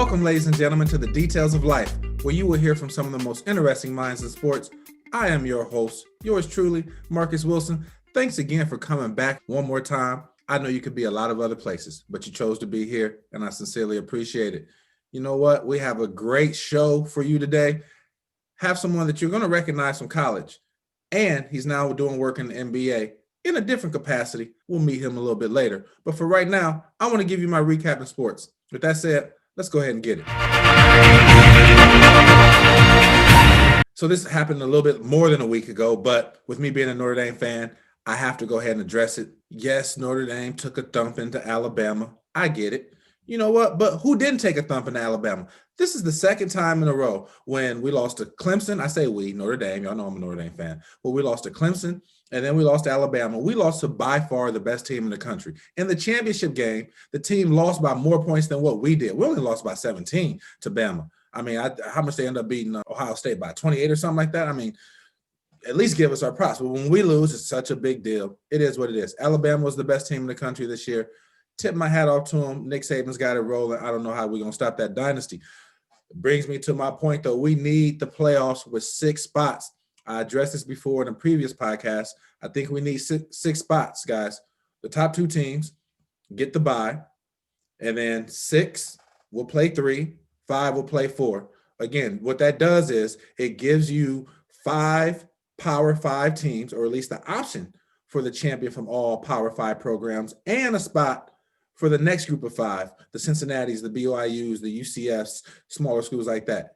Welcome, ladies and gentlemen, to the Details of Life, where you will hear from some of the most interesting minds in sports. I am your host, yours truly, Marcus Wilson. Thanks again for coming back one more time. I know you could be a lot of other places, but you chose to be here, and I sincerely appreciate it. You know what? We have a great show for you today. Have someone that you're going to recognize from college, and he's now doing work in the NBA in a different capacity. We'll meet him a little bit later. But for right now, I want to give you my recap in sports. With that said, let's go ahead and get it. So this happened a little bit more than a week ago, but with me being a Notre Dame fan, I have to go ahead and address it. Yes, Notre Dame took a thump into Alabama. I get it. You know what? But who didn't take a thump into Alabama? This is the second time in a row when we lost to Clemson. I say we, Notre Dame. Y'all know I'm a Notre Dame fan. But we lost to Clemson, and then we lost to Alabama. We lost to by far the best team in the country. In the championship game, the team lost by more points than what we did. We only lost by 17 to Bama. I mean, how much they end up beating Ohio State by 28 or something like that? I mean, at least give us our props. But when we lose, it's such a big deal. It is what it is. Alabama was the best team in the country this year. Tip my hat off to him. Nick Saban's got it rolling. I don't know how we're going to stop that dynasty. It brings me to my point, though. We need the playoffs with 6 spots. I addressed this before in a previous podcast. I think we need six spots, guys. The top 2 teams get the bye, and then 6 will play 3, 5 will play 4. Again, what that does is it gives you 5 Power 5 teams, or at least the option for the champion from all Power 5 programs, and a spot for the next group of 5, the Cincinnatis, the BYUs, the UCFs, smaller schools like that.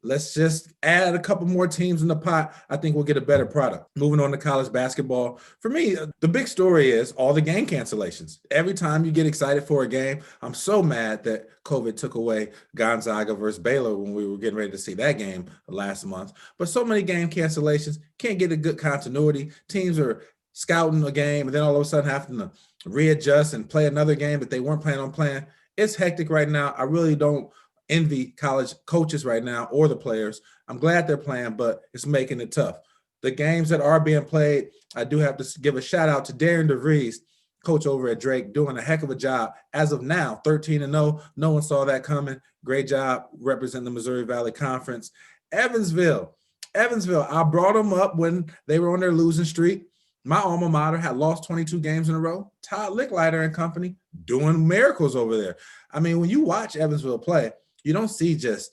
Let's just add a couple more teams in the pot. I think we'll get a better product. Moving on to college basketball. For me, the big story is all the game cancellations. Every time you get excited for a game, I'm so mad that COVID took away Gonzaga versus Baylor when we were getting ready to see that game last month. But so many game cancellations, can't get a good continuity. Teams are scouting a game and then all of a sudden having to readjust and play another game that they weren't planning on playing. It's hectic right now. I really don't envy college coaches right now or the players. I'm glad they're playing, but it's making it tough. The games that are being played, I do have to give a shout out to Darren DeVries, coach over at Drake, doing a heck of a job. As of now, 13-0. No one saw that coming. Great job representing the Missouri Valley Conference. Evansville, I brought them up when they were on their losing streak. My alma mater had lost 22 games in a row. Todd Licklider and company doing miracles over there. I mean, when you watch Evansville play, you don't see just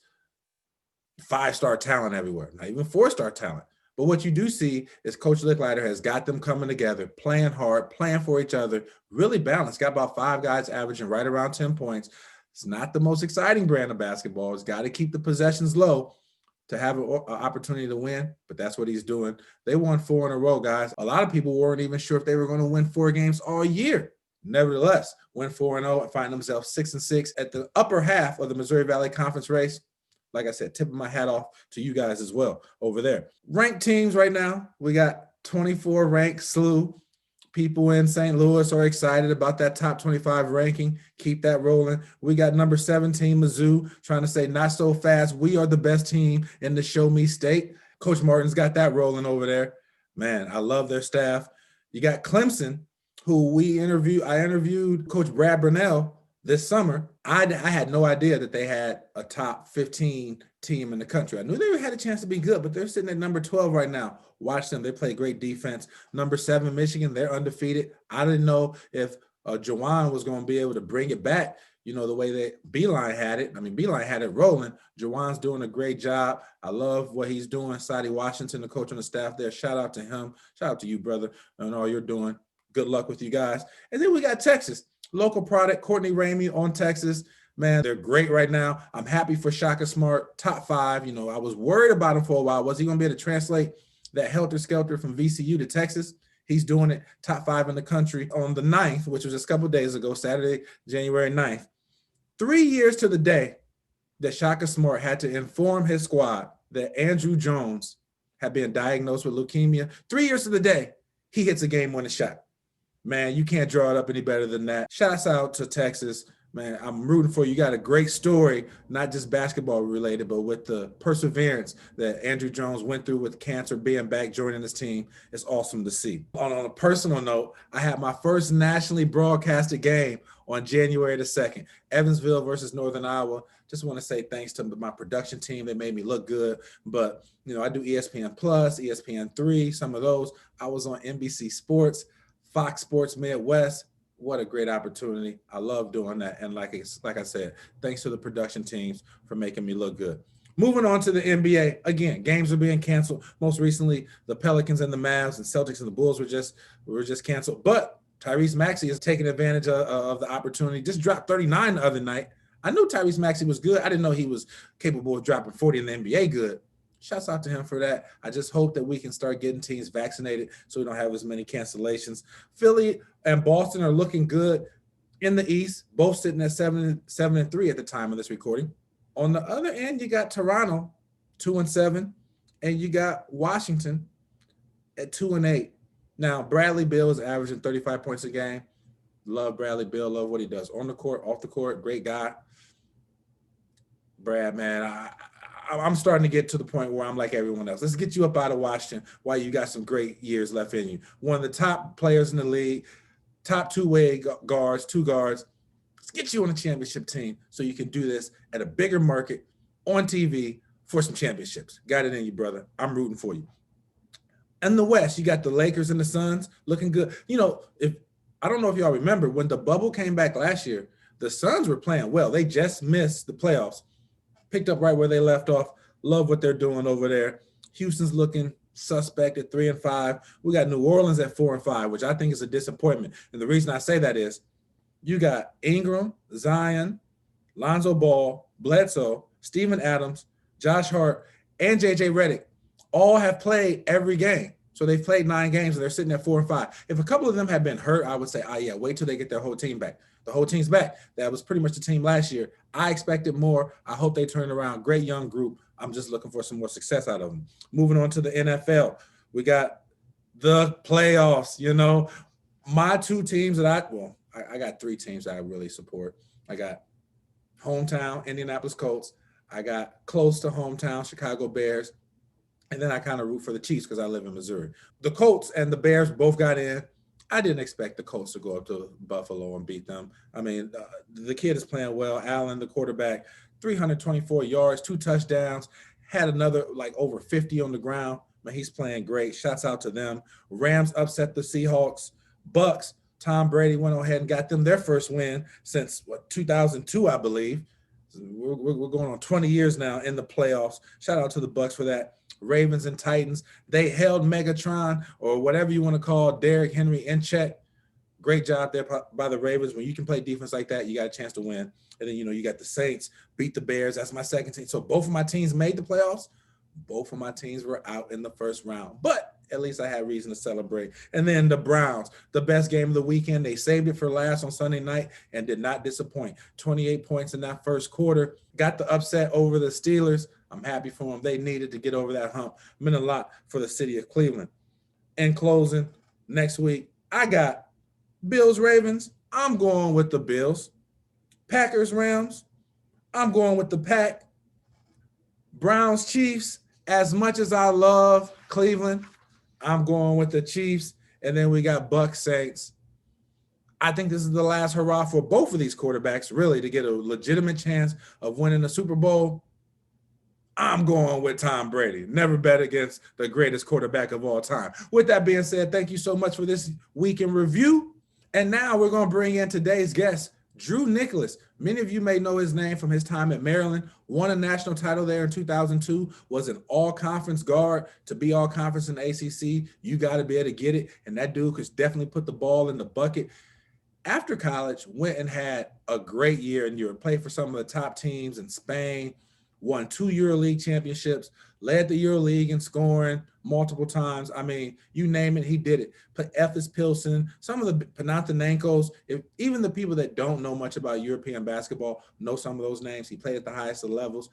5-star talent everywhere, not even 4-star talent. But what you do see is Coach Licklider has got them coming together, playing hard, playing for each other, really balanced. Got about 5 guys averaging right around 10 points. It's not the most exciting brand of basketball. It's got to keep the possessions low to have an opportunity to win, but that's what he's doing. They won 4 in a row, guys. A lot of people weren't even sure if they were going to win 4 games all year. Nevertheless, went 4-0 and find themselves 6-6 at the upper half of the Missouri Valley Conference race. Like I said, tipping my hat off to you guys as well over there. Ranked teams right now, we got 24 ranked SLU. People in St. Louis are excited about that top 25 ranking. Keep that rolling. We got number 17, Mizzou, trying to say not so fast. We are the best team in the show me state. Coach Martin's got that rolling over there. Man, I love their staff. You got Clemson, who I interviewed Coach Brad Brunell this summer. I had no idea that they had a top 15 team in the country. I knew they had a chance to be good, but they're sitting at number 12 right now. Watch them. They play great defense. Number 7, Michigan, they're undefeated. I didn't know if Jawan was going to be able to bring it back, the way that Beeline had it. I mean, Beeline had it rolling. Jawan's doing a great job. I love what he's doing. Sadie Washington, the coach on the staff there. Shout out to him. Shout out to you, brother, and all you're doing. Good luck with you guys. And then we got Texas. Local product, Courtney Ramey on Texas. Man, they're great right now. I'm happy for Shaka Smart, top 5. I was worried about him for a while. Was he going to be able to translate that helter-skelter from VCU to Texas? He's doing it, top 5 in the country. On the 9th, which was just a couple of days ago, Saturday, January 9th, 3 years to the day that Shaka Smart had to inform his squad that Andrew Jones had been diagnosed with leukemia. 3 years to the day, he hits a game-winning shot. Man, you can't draw it up any better than that. Shouts out to Texas. Man, I'm rooting for you. You got a great story, not just basketball related, but with the perseverance that Andrew Jones went through with cancer, being back, joining his team. It's awesome to see. On a personal note, I had my first nationally broadcasted game on January the 2nd, Evansville versus Northern Iowa. Just want to say thanks to my production team. They made me look good. But, I do ESPN Plus, ESPN3, some of those. I was on NBC Sports, Fox Sports Midwest. What a great opportunity. I love doing that. And like I said, thanks to the production teams for making me look good. Moving on to the NBA. Again, games are being canceled. Most recently, the Pelicans and the Mavs and Celtics and the Bulls were just canceled. But Tyrese Maxey is taking advantage of the opportunity. Just dropped 39 the other night. I knew Tyrese Maxey was good. I didn't know he was capable of dropping 40 in the NBA good. Shouts out to him for that. I just hope that we can start getting teams vaccinated so we don't have as many cancellations. Philly and Boston are looking good in the East, both sitting at 7-3 at the time of this recording. On the other end, you got Toronto 2-7, and you got Washington at 2-8. Now, Bradley Beal is averaging 35 points a game. Love Bradley Beal. Love what he does on the court, off the court. Great guy. Brad, man, I'm starting to get to the point where I'm like everyone else. Let's get you up out of Washington while you got some great years left in you. One of the top players in the league, top two-way guards, two guards. Let's get you on a championship team so you can do this at a bigger market on TV for some championships. Got it in you, brother. I'm rooting for you. In the West, you got the Lakers and the Suns looking good. If I don't know if y'all remember, when the bubble came back last year, the Suns were playing well. They just missed the playoffs. Picked up right where they left off. Love what they're doing over there. Houston's looking suspect at 3-5. We got New Orleans at 4-5, which I think is a disappointment. And the reason I say that is you got Ingram, Zion, Lonzo Ball, Bledsoe, Steven Adams, Josh Hart, and JJ Redick all have played every game. So they've played 9 games and they're sitting at 4-5. If a couple of them had been hurt, I would say, wait till they get their whole team back. The whole team's back. That was pretty much the team last year. I expected more. I hope they turn around. Great young group. I'm just looking for some more success out of them. Moving on to the NFL. We got the playoffs. My two teams that I got 3 teams that I really support. I got hometown Indianapolis Colts. I got close to hometown Chicago Bears. And then I kind of root for the Chiefs because I live in Missouri. The Colts and the Bears both got in. I didn't expect the Colts to go up to Buffalo and beat them. I mean, the kid is playing well. Allen, the quarterback, 324 yards, 2 touchdowns, had another over 50 on the ground. But he's playing great. Shouts out to them. Rams upset the Seahawks. Bucks, Tom Brady went ahead and got them their first win since 2002, I believe. We're going on 20 years now in the playoffs. Shout out to the Bucks for that. Ravens and Titans, they held Megatron or whatever you want to call Derrick Henry in check. Great job there by the Ravens. When you can play defense like that, you got a chance to win. And then, you got the Saints beat the Bears. That's my second team. So both of my teams made the playoffs. Both of my teams were out in the first round. But at least I had reason to celebrate. And then the Browns, the best game of the weekend. They saved it for last on Sunday night and did not disappoint. 28 points in that first quarter. Got the upset over the Steelers. I'm happy for them. They needed to get over that hump. Meant a lot for the city of Cleveland. In closing, next week, I got Bills-Ravens. I'm going with the Bills. Packers-Rams. I'm going with the Pack. Browns-Chiefs. As much as I love Cleveland, I'm going with the Chiefs. And then we got Bucs-Saints. I think this is the last hurrah for both of these quarterbacks, really, to get a legitimate chance of winning the Super Bowl. I'm going with Tom Brady. Never bet against the greatest quarterback of all time. With that being said, thank you so much for this week in review. And now we're going to bring in today's guest, Drew Nicholas. Many of you may know his name from his time at Maryland. Won a national title there in 2002. Was an all-conference guard. To be all-conference in the ACC, you got to be able to get it. And that dude could definitely put the ball in the bucket. After college, went and had a great year in Europe. Played for some of the top teams in Spain. Won 2 EuroLeague championships, led the EuroLeague in scoring multiple times. I mean, you name it, he did it. Efes Pilsen, some of the Panathinaikos, even the people that don't know much about European basketball know some of those names. He played at the highest of levels.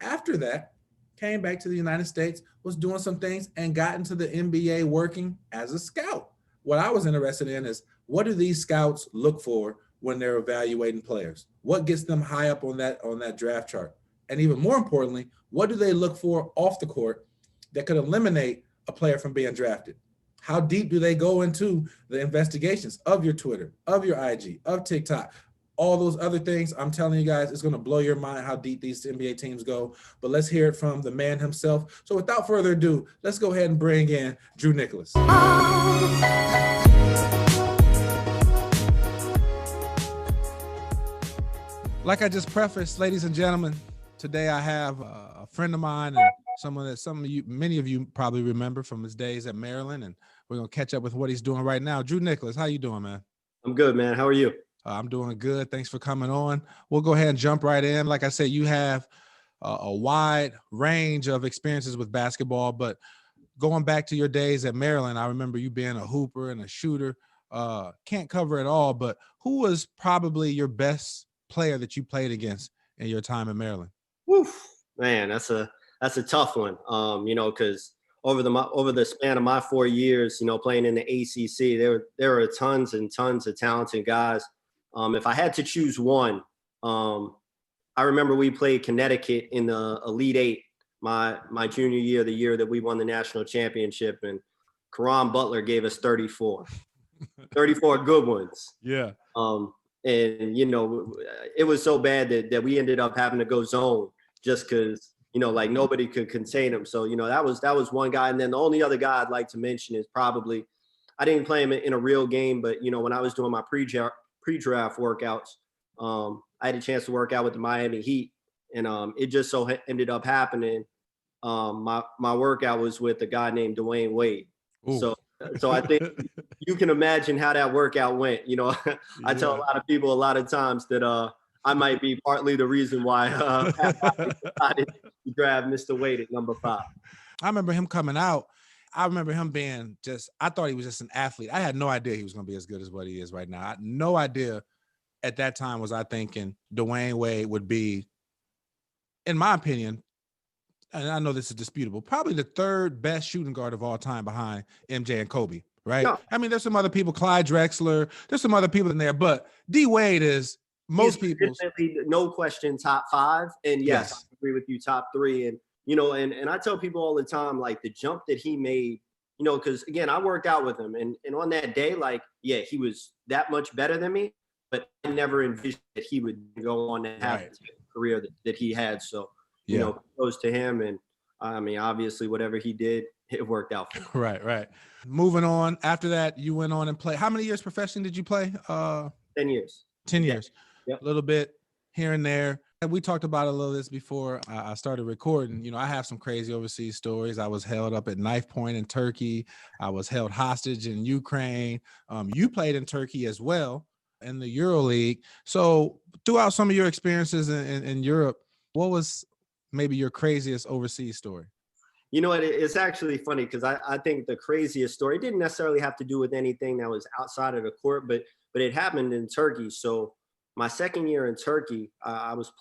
After that, came back to the United States, was doing some things, and got into the NBA working as a scout. What I was interested in is, what do these scouts look for when they're evaluating players? What gets them high up on that draft chart? And even more importantly, what do they look for off the court that could eliminate a player from being drafted? How deep do they go into the investigations of your Twitter, of your IG, of TikTok, all those other things? I'm telling you guys, it's going to blow your mind how deep these NBA teams go. But let's hear it from the man himself. So without further ado, let's go ahead and bring in Drew Nicholas. Like I just prefaced, ladies and gentlemen, today I have a friend of mine and someone that many of you probably remember from his days at Maryland, and we're going to catch up with what he's doing right now. Drew Nicholas, how you doing, man? I'm good, man. How are you? I'm doing good. Thanks for coming on. We'll go ahead and jump right in. Like I said, you have a wide range of experiences with basketball, but going back to your days at Maryland, I remember you being a hooper and a shooter. Can't cover it all, but who was probably your best player that you played against in your time in Maryland? Woof, man, that's a tough one. Because over the span of my 4 years, playing in the ACC, there were tons and tons of talented guys. If I had to choose one, I remember we played Connecticut in the Elite Eight my junior year, the year that we won the national championship, and Karan Butler gave us 34 good ones. Yeah. And, it was so bad that we ended up having to go zone just because, like nobody could contain him. So, that was one guy. And then the only other guy I'd like to mention is probably, I didn't play him in a real game, but, when I was doing my pre-draft workouts, I had a chance to work out with the Miami Heat. And it just so ended up happening. My workout was with a guy named Dwayne Wade. Ooh. So I think you can imagine how that workout went. I tell a lot of people a lot of times that I might be partly the reason why I decided to draft Mr. Wade at number 5. I remember him coming out. I remember him being I thought he was just an athlete. I had no idea he was going to be as good as what he is right now. I had no idea at that time was I thinking Dwayne Wade would be, in my opinion, and I know this is disputable, probably the third best shooting guard of all time behind MJ and Kobe, right? No. I mean, there's some other people, Clyde Drexler, there's some other people in there, but D Wade is most people's. Definitely, no question, top 5. And yes, I agree with you, top 3. And, and I tell people all the time, like the jump that he made, because again, I worked out with him and on that day, he was that much better than me, but I never envisioned that he would go on to have the career that he had. So, goes to him. And I mean, obviously whatever he did, it worked out for him. Right. Moving on. After that, you went on and played. How many years professionally did you play? 10 years. 10 years. Yep. A little bit here and there. And we talked about a little of this before I started recording. I have some crazy overseas stories. I was held up at knife point in Turkey. I was held hostage in Ukraine. You played in Turkey as well in the EuroLeague. So throughout some of your experiences in Europe, what was maybe your craziest overseas story? It's actually funny because I think the craziest story didn't necessarily have to do with anything that was outside of the court, but it happened in Turkey. So my second year in Turkey, I was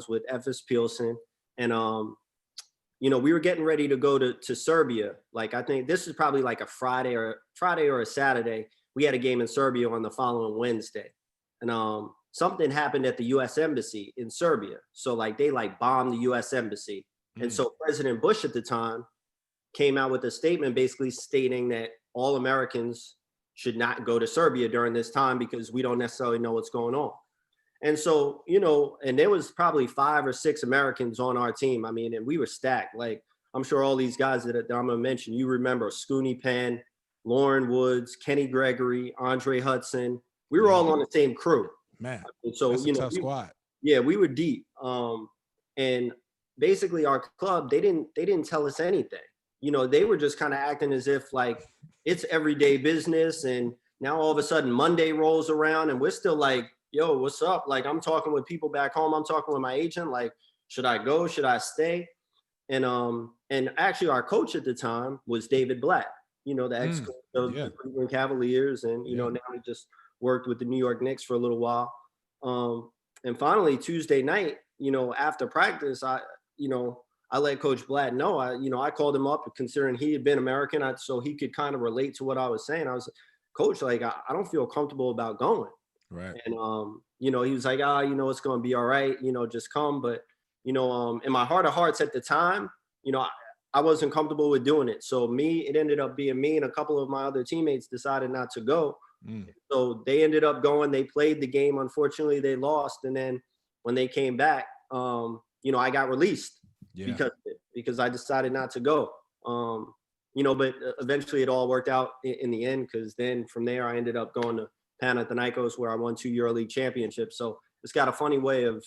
with Efes Pilsen, and we were getting ready to go to Serbia. Like I think this is probably like a Friday or a Saturday. We had a game in Serbia on the following Wednesday, and something happened at the U.S. Embassy in Serbia. So they bombed the U.S. Embassy. And so President Bush at the time came out with a statement basically stating that all Americans should not go to Serbia during this time because we don't necessarily know what's going on. And so, and there was probably 5 or 6 Americans on our team. I mean, and we were stacked. Like, I'm sure all these guys that I'm going to mention, you remember Scooney Penn, Lauren Woods, Kenny Gregory, Andre Hudson. We were all on the same crew. Man, and so, that's a tough squad. Yeah, we were deep. And basically our club, they didn't tell us anything. They were just kind of acting as if it's everyday business. And now all of a sudden Monday rolls around and we're still like, yo, what's up? I'm talking with people back home. I'm talking with my agent. Should I go? Should I stay? And actually our coach at the time was David Blatt, the ex-coach of the Cleveland Cavaliers. And, now he just worked with the New York Knicks for a little while. And finally Tuesday night, after practice, I let Coach Blatt know. I called him up considering he had been American, so he could kind of relate to what I was saying. I was, Coach, I don't feel comfortable about going. Right. And he was like, it's gonna be all right, just come. But in my heart of hearts at the time, I wasn't comfortable with doing it. So it ended up being me and a couple of my other teammates decided not to go. So they ended up going. They played the game. Unfortunately, they lost. And then when they came back, I got released because I decided not to go. But eventually it all worked out in the end, because then from there I ended up going to Panathinaikos, where I won 2 EuroLeague championships. So it's got a funny way of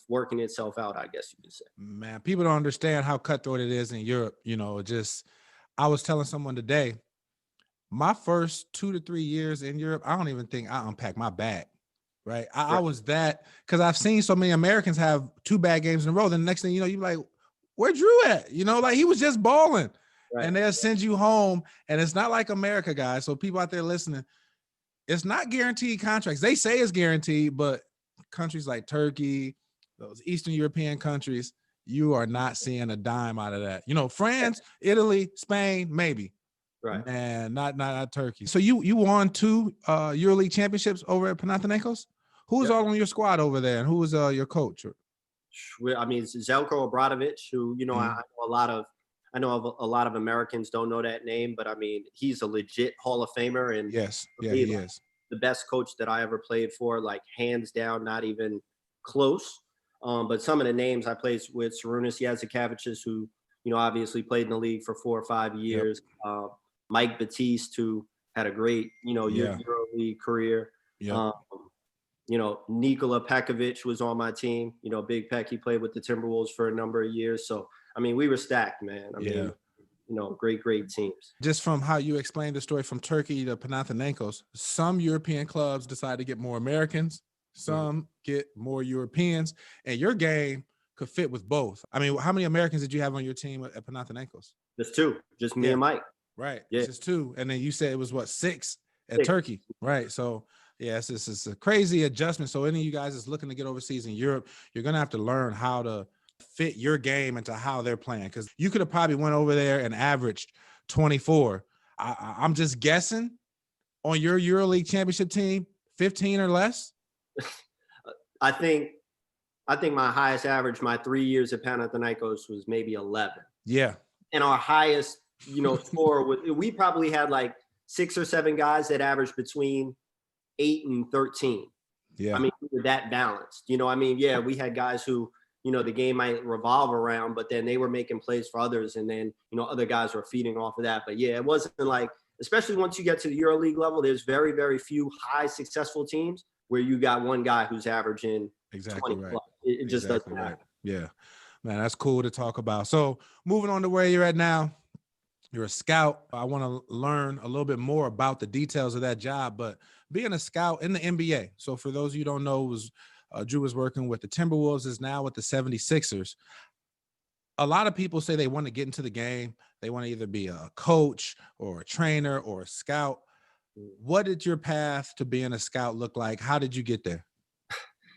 working itself out, I guess you could say. Man, people don't understand how cutthroat it is in Europe. I was telling someone today, my first 2 to 3 years in Europe, I don't even think I unpacked my bag. Right. I was that, because I've seen so many Americans have 2 bad games in a row. Then the next thing you know, you're like, where Drew at? Like he was just balling. Right. And they'll send you home. And it's not like America, guys. So people out there listening, it's not guaranteed contracts. They say it's guaranteed, but countries like Turkey, those Eastern European countries, you are not seeing a dime out of that. France, Italy, Spain, maybe. Right. And not Turkey. So you won 2 EuroLeague championships over at Panathinaikos? Who was all on your squad over there, and who was your coach? I mean, it's Zeljko Obradovic, who I know a lot of Americans don't know that name, but I mean, he's a legit Hall of Famer, and he is the best coach that I ever played for, like hands down, not even close. But some of the names I played with, Sarunas Jazikavicius, who obviously played in the league for 4 or 5 years. Mike Batiste, who had a great EuroLeague career. Nikola Pekovic was on my team. Big Peck, he played with the Timberwolves for a number of years. So I mean, we were stacked, man. I mean, great teams. Just from how you explained the story from Turkey to Panathinaikos, some European clubs decide to get more Americans, some get more Europeans, and your game could fit with both. I mean, how many Americans did you have on your team at Panathinaikos? Just 2, just me and Mike. Right. Yeah. Just 2. And then you said it was 6 at Turkey. Right. So yes, this is a crazy adjustment. So any of you guys is looking to get overseas in Europe, you're going to have to learn how to fit your game into how they're playing. Because you could have probably went over there and averaged 24. I'm just guessing on your EuroLeague championship team, 15 or less. I think my highest average, my 3 years at Panathinaikos, was maybe 11. Yeah. And our highest, score, we probably had like 6 or 7 guys that averaged between 8 and 13. Yeah. I mean, we were that balanced. We had guys who, the game might revolve around, but then they were making plays for others. And then, other guys were feeding off of that. But yeah, it wasn't like, especially once you get to the EuroLeague level, there's very, very few high successful teams where you got one guy who's averaging exactly 20 right. plus. It just doesn't happen. Yeah, man, that's cool to talk about. So moving on to where you're at now, you're a scout. I want to learn a little bit more about the details of that job, but being a scout in the NBA. So for those of you who don't know, Drew was working with the Timberwolves, is now with the 76'ers. A lot of people say they want to get into the game. They want to either be a coach or a trainer or a scout. What did your path to being a scout look like? How did you get there?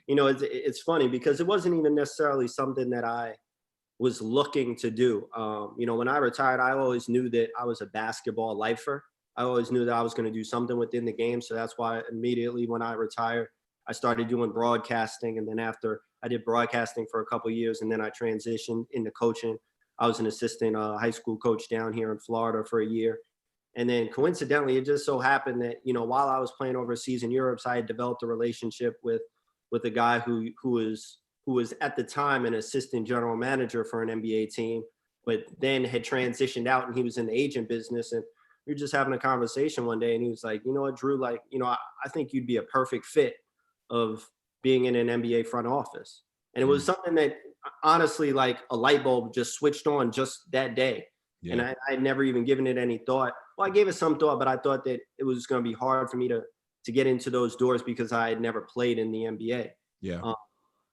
It's funny because it wasn't even necessarily something that I was looking to do. When I retired, I always knew that I was a basketball lifer. I always knew that I was going to do something within the game. So that's why immediately when I retired, I started doing broadcasting. And then after I did broadcasting for a couple of years, and then I transitioned into coaching. I was an assistant high school coach down here in Florida for a year. And then coincidentally, it just so happened that, while I was playing overseas in Europe, so I had developed a relationship with a guy who was at the time an assistant general manager for an NBA team, but then had transitioned out and he was in the agent business. And we were just having a conversation one day and he was like, you know what, Drew, like, I think you'd be a perfect fit of being in an NBA front office. And it was something that honestly, like a light bulb just switched on just that day. Yeah. And I had never even given it any thought. Well, I gave it some thought, but I thought that it was going to be hard for me to get into those doors because I had never played in the NBA. Yeah.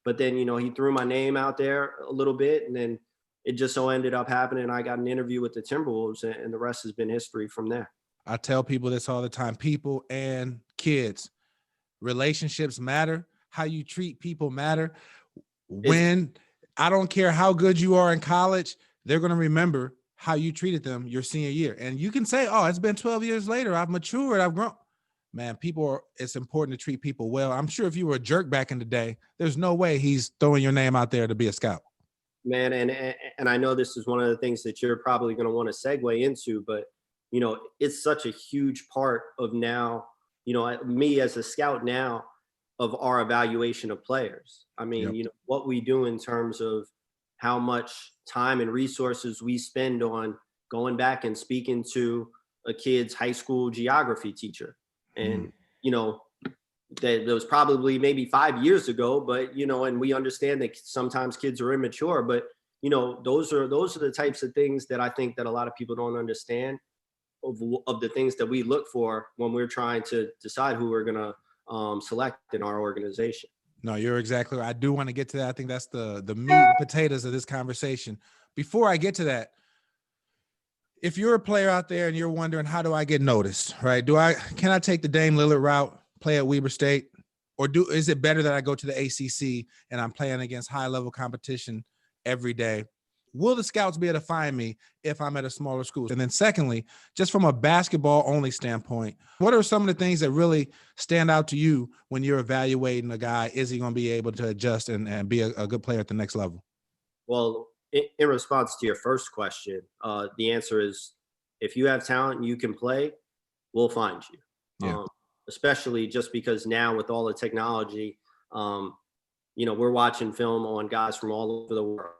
But then, he threw my name out there a little bit, and then it just so ended up happening. I got an interview with the Timberwolves, and the rest has been history from there. I tell people this all the time, people and kids, relationships matter. How you treat people matter. When I don't care how good you are in college, they're going to remember how you treated them your senior year. And you can say, oh, it's been 12 years later. I've matured. I've grown. man, it's important to treat people well. I'm sure if you were a jerk back in the day, there's no way he's throwing your name out there to be a scout. Man, and I know this is one of the things that you're probably going to want to segue into, but it's such a huge part of now, me as a scout now, of our evaluation of players. I mean, Yep. what we do in terms of how much time and resources we spend on going back and speaking to a kid's high school geography teacher. And, that was probably maybe 5 years ago, but, and we understand that sometimes kids are immature, but, those are the types of things that I think that a lot of people don't understand of the things that we look for when we're trying to decide who we're going to select in our organization. No, you're exactly right. I do want to get to that. I think that's the meat and potatoes of this conversation. Before I get to that, if you're a player out there and you're wondering, how do I get noticed, right? Can I take the Dame Lillard route, play at Weber State, or is it better that I go to the ACC and I'm playing against high level competition every day? Will the scouts be able to find me if I'm at a smaller school? And then secondly, just from a basketball only standpoint, what are some of the things that really stand out to you when you're evaluating a guy? Is he going to be able to adjust and be a good player at the next level? Well, in response to your first question, the answer is, if you have talent and you can play, we'll find you. Yeah. Especially just because now with all the technology, we're watching film on guys from all over the world.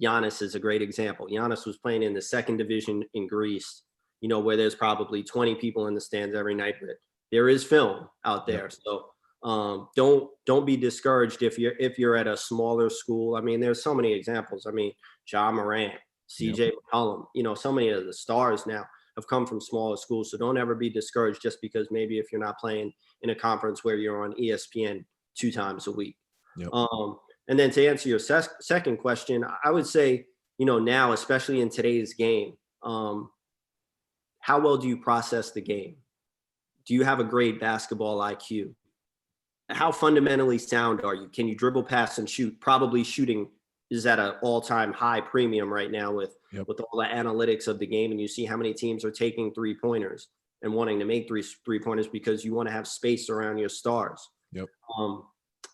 Giannis is a great example. Giannis was playing in the second division in Greece, where there's probably 20 people in the stands every night, but there is film out there. Yep. So don't be discouraged if you're at a smaller school. I mean, there's so many examples. I mean, Ja Morant, CJ McCollum, so many of the stars now have come from smaller schools. So don't ever be discouraged just because maybe if you're not playing in a conference where you're on ESPN 2 times a week. Yep. And then to answer your second question, I would say, now, especially in today's game, how well do you process the game? Do you have a great basketball IQ? How fundamentally sound are you? Can you dribble, pass, and shoot? Probably shooting is at an all-time high premium right now with all the analytics of the game. And you see how many teams are taking 3-pointers and wanting to make three-pointers because you want to have space around your stars. Yep.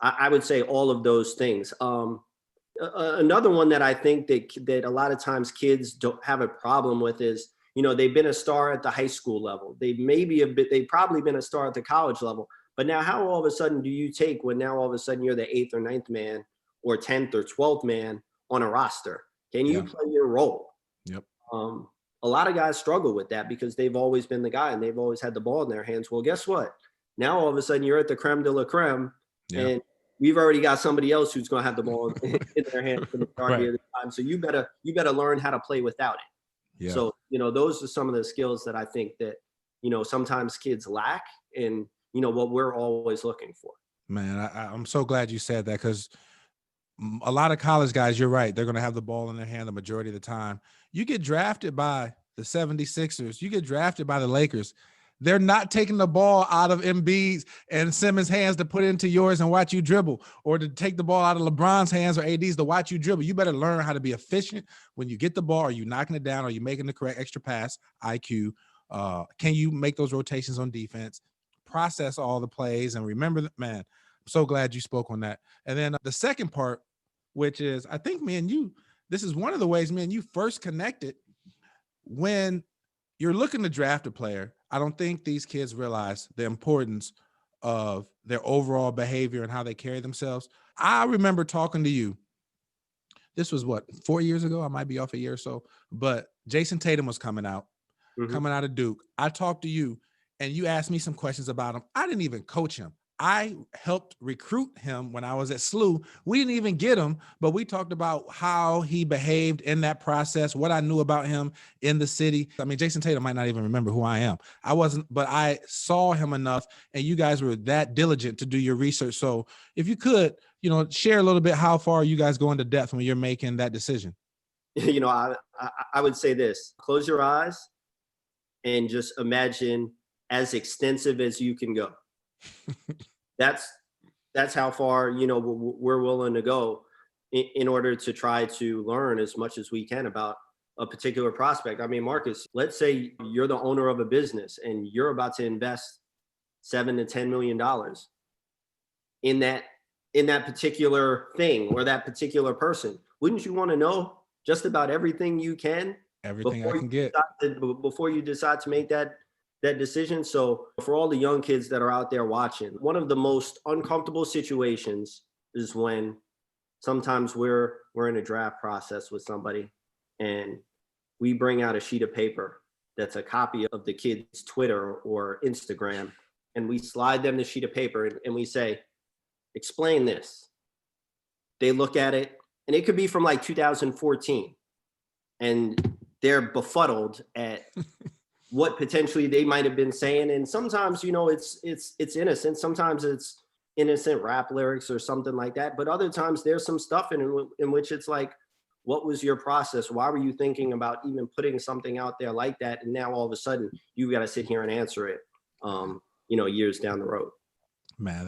I would say all of those things. Another one that I think that a lot of times kids don't have a problem with is, they've been a star at the high school level. They've probably been a star at the college level. But now how all of a sudden do you take when now all of a sudden you're the 8th or 9th man or 10th or 12th man on a roster? Can you play your role? Yep. A lot of guys struggle with that because they've always been the guy and they've always had the ball in their hands. Well, guess what? Now all of a sudden you're at the creme de la creme. Yeah. And we've already got somebody else who's going to have the ball in their hands for the majority of the time. So you better learn how to play without it. Yeah. So, those are some of the skills that I think that, sometimes kids lack and, what we're always looking for. Man, I'm so glad you said that because a lot of college guys, you're right. They're going to have the ball in their hand the majority of the time. You get drafted by the 76ers. You get drafted by the Lakers. They're not taking the ball out of Embiid's and Simmons' hands to put into yours and watch you dribble, or to take the ball out of LeBron's hands or AD's to watch you dribble. You better learn how to be efficient when you get the ball. Are you knocking it down? Are you making the correct extra pass, IQ? Can you make those rotations on defense? Process all the plays and remember that, man. I'm so glad you spoke on that. And then the second part, which is, I think me and you, this is one of the ways me and you first connected. When you're looking to draft a player, I don't think these kids realize the importance of their overall behavior and how they carry themselves. I remember talking to you. This was 4 years ago? I might be off a year or so, but Jason Tatum was coming out of Duke. I talked to you and you asked me some questions about him. I didn't even coach him. I helped recruit him when I was at SLU. We didn't even get him, but we talked about how he behaved in that process, what I knew about him in the city. I mean, Jason Tatum might not even remember who I am. I wasn't, but I saw him enough, and you guys were that diligent to do your research. So if you could, share a little bit how far you guys go into depth when you're making that decision. I would say this: close your eyes and just imagine as extensive as you can go. That's how far we're willing to go in order to try to learn as much as we can about a particular prospect. I mean, Marcus, let's say you're the owner of a business and you're about to invest $7 to $10 million in that particular thing or that particular person. Wouldn't you want to know just about everything you can? Everything I can get. Before you decide to make that decision. So for all the young kids that are out there watching, one of the most uncomfortable situations is when sometimes we're in a draft process with somebody and we bring out a sheet of paper that's a copy of the kid's Twitter or Instagram, and we slide them the sheet of paper and we say, explain this. They look at it, and it could be from like 2014, and they're befuddled at what potentially they might have been saying. And sometimes, it's innocent. Sometimes it's innocent rap lyrics or something like that. But other times there's some stuff in which it's like, what was your process? Why were you thinking about even putting something out there like that? And now all of a sudden you got to sit here and answer it, years down the road. Man,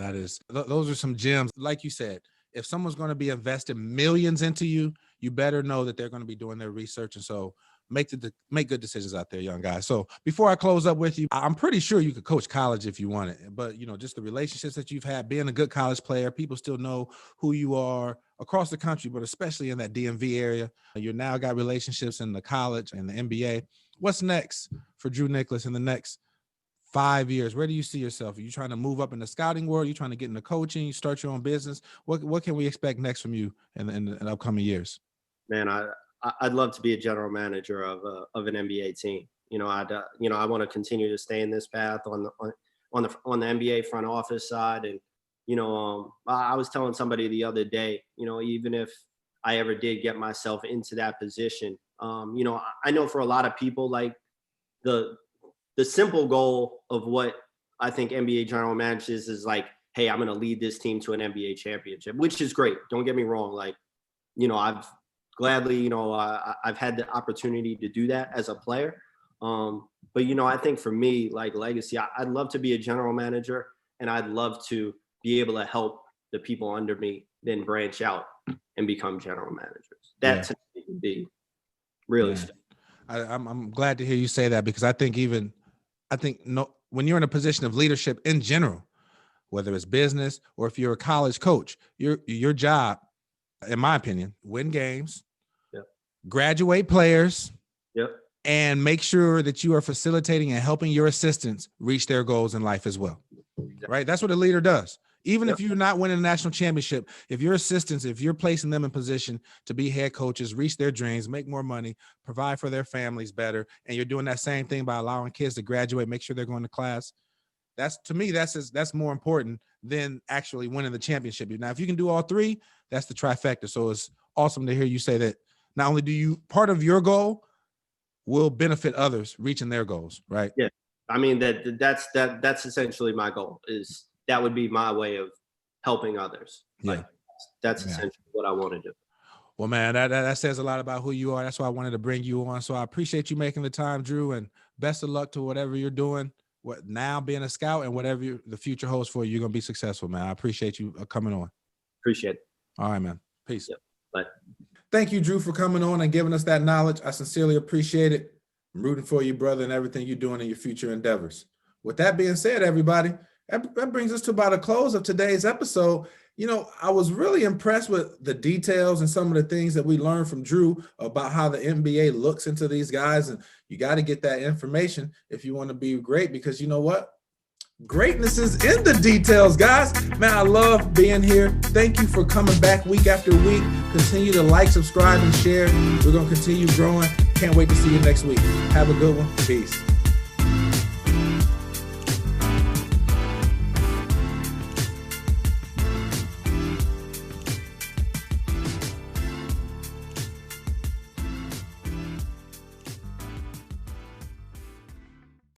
those are some gems. Like you said, if someone's going to be investing millions into you, you better know that they're going to be doing their research. And so make good decisions out there, young guys. So before I close up with you, I'm pretty sure you could coach college if you wanted, but just the relationships that you've had, being a good college player, people still know who you are across the country, but especially in that DMV area. You're now got relationships in the college and the NBA. What's next for Drew Nicholas in the next 5 years? Where do you see yourself? Are you trying to move up in the scouting world? Are you trying to get into coaching? You start your own business? What can we expect next from you in the upcoming years? Man, I'd love to be a general manager of an NBA team. I want to continue to stay in this path on the NBA front office side. And, I was telling somebody the other day, even if I ever did get myself into that position, I know for a lot of people, like the simple goal of what I think NBA general managers is like, hey, I'm going to lead this team to an NBA championship, which is great. Don't get me wrong. Like, I've gladly, I've had the opportunity to do that as a player. But, I think for me, like legacy, I'd love to be a general manager, and I'd love to be able to help the people under me then branch out and become general managers. That to me would be really special. I'm glad to hear you say that, because I think when you're in a position of leadership in general, whether it's business or if you're a college coach, your job, in my opinion, win games, graduate players, and make sure that you are facilitating and helping your assistants reach their goals in life as well. Right? That's what a leader does. Even if you're not winning a national championship, if your assistants, if you're placing them in position to be head coaches, reach their dreams, make more money, provide for their families better, and you're doing that same thing by allowing kids to graduate, make sure they're going to class, to me, that's more important than actually winning the championship. Now, if you can do all three, that's the trifecta. So it's awesome to hear you say that not only do you, part of your goal will benefit others reaching their goals, right? Yeah. I mean, that's essentially my goal. Is that would be my way of helping others. Like, that's essentially what I want to do. Well, man, that says a lot about who you are. That's why I wanted to bring you on. So I appreciate you making the time, Drew, and best of luck to whatever you're doing. Now being a scout, and whatever the future holds for you, you're going to be successful, man. I appreciate you coming on. Appreciate it. All right, man. Peace. Yep. Bye. Thank you, Drew, for coming on and giving us that knowledge. I sincerely appreciate it. I'm rooting for you, brother, and everything you're doing in your future endeavors. With that being said, everybody, that brings us to about a close of today's episode. I was really impressed with the details and some of the things that we learned from Drew about how the NBA looks into these guys. And you got to get that information if you want to be great, because you know what? Greatness is in the details, guys. Man, I love being here. Thank you for coming back week after week. Continue to like, subscribe, and share. We're going to continue growing. Can't wait to see you next week. Have a good one. Peace.